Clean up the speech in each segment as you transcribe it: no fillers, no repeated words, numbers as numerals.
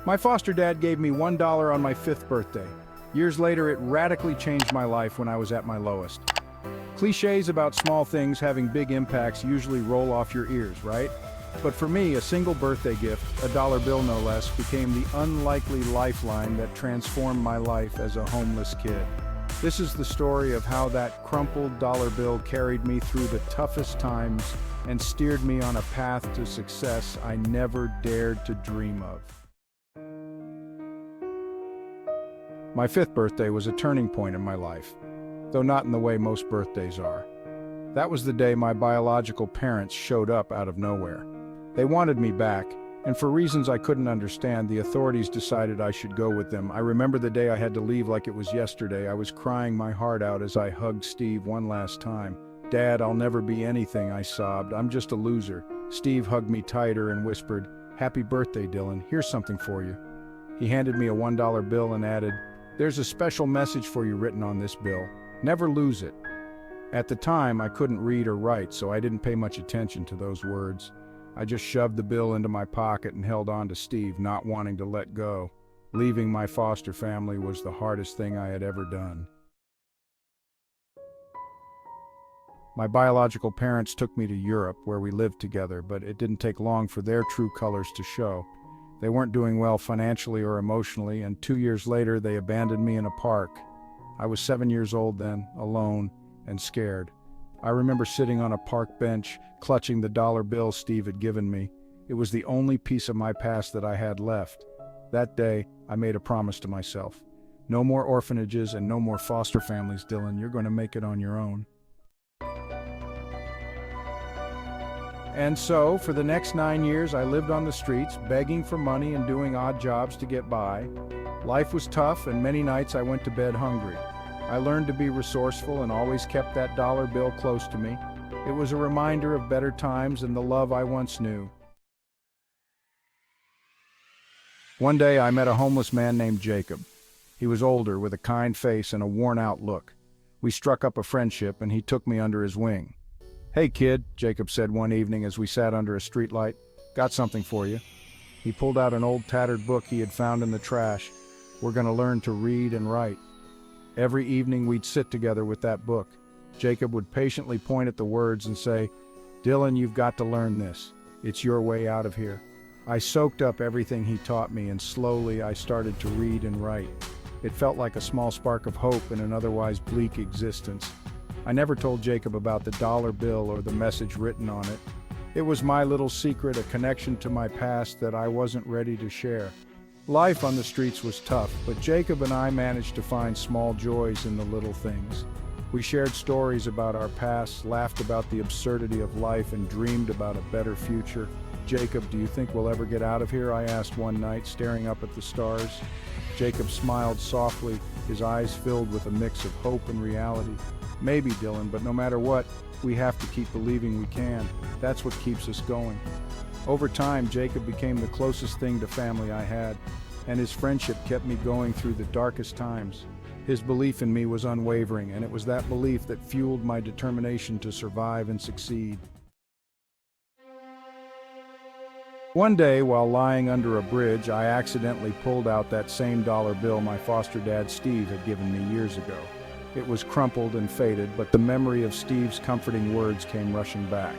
My foster dad gave me $1 on my 5th birthday. Years later, it radically changed my life when I was at my lowest. Cliches about small things having big impacts usually roll off your ears, right? But for me, a single birthday gift, a dollar bill no less, became the unlikely lifeline that transformed my life as a homeless kid. This is the story of how that crumpled dollar bill carried me through the toughest times and steered me on a path to success I never dared to dream of. My 5th birthday was a turning point in my life, though not in the way most birthdays are. That was the day my biological parents showed up out of nowhere. They wanted me back, and for reasons I couldn't understand, the authorities decided I should go with them. I remember the day I had to leave like it was yesterday. I was crying my heart out as I hugged Steve one last time. "Dad, I'll never be anything," I sobbed. "I'm just a loser." Steve hugged me tighter and whispered, "Happy birthday, Dylan. Here's something for you." He handed me a $1 bill and added, "There's a special message for you written on this bill. Never lose it." At the time, I couldn't read or write, so I didn't pay much attention to those words. I just shoved the bill into my pocket and held on to Steve, not wanting to let go. Leaving my foster family was the hardest thing I had ever done. My biological parents took me to Europe, where we lived together, but it didn't take long for their true colors to show. They weren't doing well financially or emotionally, and 2 years later they abandoned me in a park. I was 7 years old then, alone and scared. I remember sitting on a park bench, clutching the dollar bill Steve had given me. It was the only piece of my past that I had left. That day, I made a promise to myself. No more orphanages and no more foster families, Dylan. You're going to make it on your own. And so, for the next 9 years, I lived on the streets, begging for money and doing odd jobs to get by. Life was tough, and many nights I went to bed hungry. I learned to be resourceful and always kept that dollar bill close to me. It was a reminder of better times and the love I once knew. One day, I met a homeless man named Jacob. He was older, with a kind face and a worn-out look. We struck up a friendship, and he took me under his wing. "Hey, kid," Jacob said one evening as we sat under a streetlight. "Got something for you." He pulled out an old tattered book he had found in the trash. "We're going to learn to read and write." Every evening we'd sit together with that book. Jacob would patiently point at the words and say, "Dylan, you've got to learn this. It's your way out of here." I soaked up everything he taught me, and slowly I started to read and write. It felt like a small spark of hope in an otherwise bleak existence. I never told Jacob about the dollar bill or the message written on it. It was my little secret, a connection to my past that I wasn't ready to share. Life on the streets was tough, but Jacob and I managed to find small joys in the little things. We shared stories about our past, laughed about the absurdity of life, and dreamed about a better future. "Jacob, do you think we'll ever get out of here?" I asked one night, staring up at the stars. Jacob smiled softly, his eyes filled with a mix of hope and reality. "Maybe, Dylan, but no matter what, we have to keep believing we can. That's what keeps us going." Over time, Jacob became the closest thing to family I had, and his friendship kept me going through the darkest times. His belief in me was unwavering, and it was that belief that fueled my determination to survive and succeed. One day, while lying under a bridge, I accidentally pulled out that same dollar bill my foster dad Steve had given me years ago. It was crumpled and faded, but the memory of Steve's comforting words came rushing back.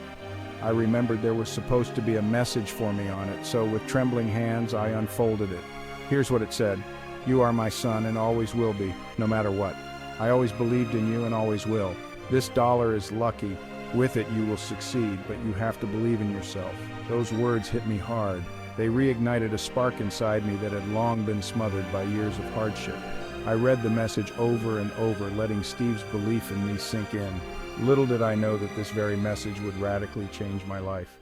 I remembered there was supposed to be a message for me on it, so with trembling hands, I unfolded it. Here's what it said: "You are my son and always will be, no matter what. I always believed in you and always will. This dollar is lucky. With it you will succeed, but you have to believe in yourself." Those words hit me hard. They reignited a spark inside me that had long been smothered by years of hardship. I read the message over and over, letting Steve's belief in me sink in. Little did I know that this very message would radically change my life.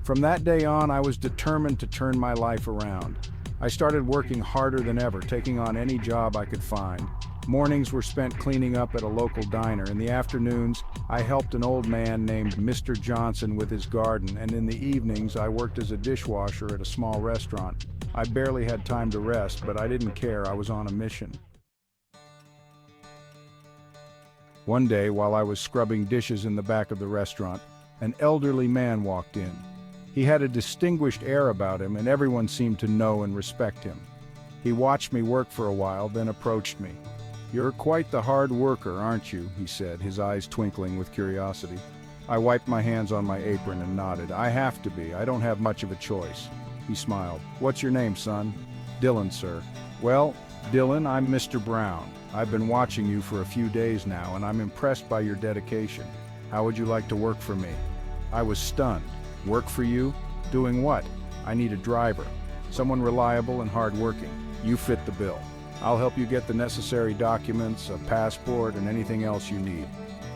From that day on, I was determined to turn my life around. I started working harder than ever, taking on any job I could find. Mornings were spent cleaning up at a local diner. In the afternoons, I helped an old man named Mr. Johnson with his garden, and in the evenings, I worked as a dishwasher at a small restaurant. I barely had time to rest, but I didn't care. I was on a mission. One day, while I was scrubbing dishes in the back of the restaurant, an elderly man walked in. He had a distinguished air about him, and everyone seemed to know and respect him. He watched me work for a while, then approached me. "You're quite the hard worker, aren't you?" he said, his eyes twinkling with curiosity. I wiped my hands on my apron and nodded. "I have to be. I don't have much of a choice." He smiled. "What's your name, son?" "Dylan, sir." "Well, Dylan, I'm Mr. Brown. I've been watching you for a few days now, and I'm impressed by your dedication. How would you like to work for me?" I was stunned. "Work for you? Doing what?" "I need a driver. Someone reliable and hardworking. You fit the bill. I'll help you get the necessary documents, a passport, and anything else you need."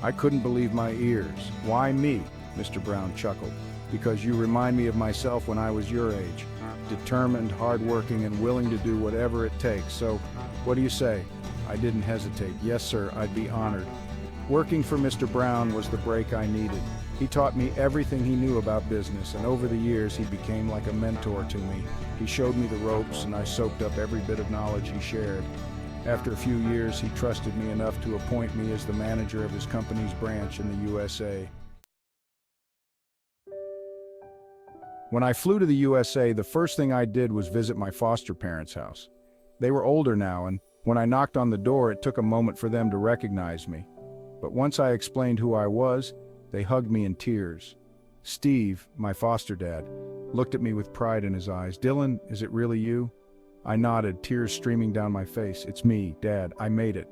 I couldn't believe my ears. "Why me?" Mr. Brown chuckled. "Because you remind me of myself when I was your age. Determined, hardworking, and willing to do whatever it takes. So, what do you say?" I didn't hesitate. "Yes, sir, I'd be honored." Working for Mr. Brown was the break I needed. He taught me everything he knew about business, and over the years he became like a mentor to me. He showed me the ropes, and I soaked up every bit of knowledge he shared. After a few years, he trusted me enough to appoint me as the manager of his company's branch in the USA. When I flew to the USA, the first thing I did was visit my foster parents' house. They were older now, and when I knocked on the door, it took a moment for them to recognize me. But once I explained who I was, they hugged me in tears. Steve, my foster dad, looked at me with pride in his eyes. "Dylan, is it really you?" I nodded, tears streaming down my face. "It's me, Dad. I made it."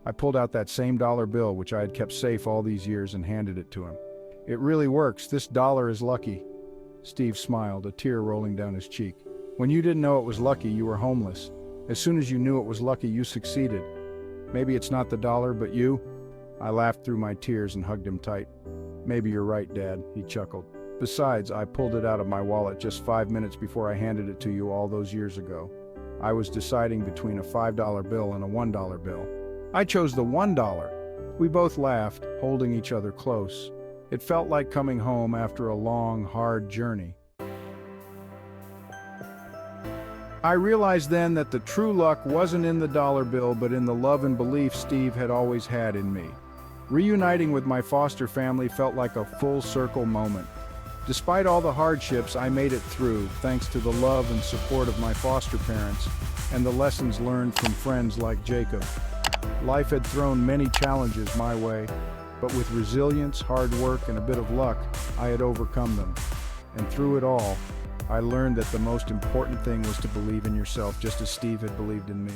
I pulled out that same dollar bill which I had kept safe all these years and handed it to him. "It really works. This dollar is lucky." Steve smiled, a tear rolling down his cheek. "When you didn't know it was lucky, you were homeless. As soon as you knew it was lucky, you succeeded. Maybe it's not the dollar, but you?" I laughed through my tears and hugged him tight. "Maybe you're right, Dad," he chuckled. "Besides, I pulled it out of my wallet just 5 minutes before I handed it to you all those years ago. I was deciding between a $5 bill and a $1 bill. I chose the $1. We both laughed, holding each other close. It felt like coming home after a long, hard journey. I realized then that the true luck wasn't in the dollar bill, but in the love and belief Steve had always had in me. Reuniting with my foster family felt like a full-circle moment. Despite all the hardships, I made it through, thanks to the love and support of my foster parents and the lessons learned from friends like Jacob. Life had thrown many challenges my way, but with resilience, hard work, and a bit of luck, I had overcome them. And through it all, I learned that the most important thing was to believe in yourself, just as Steve had believed in me.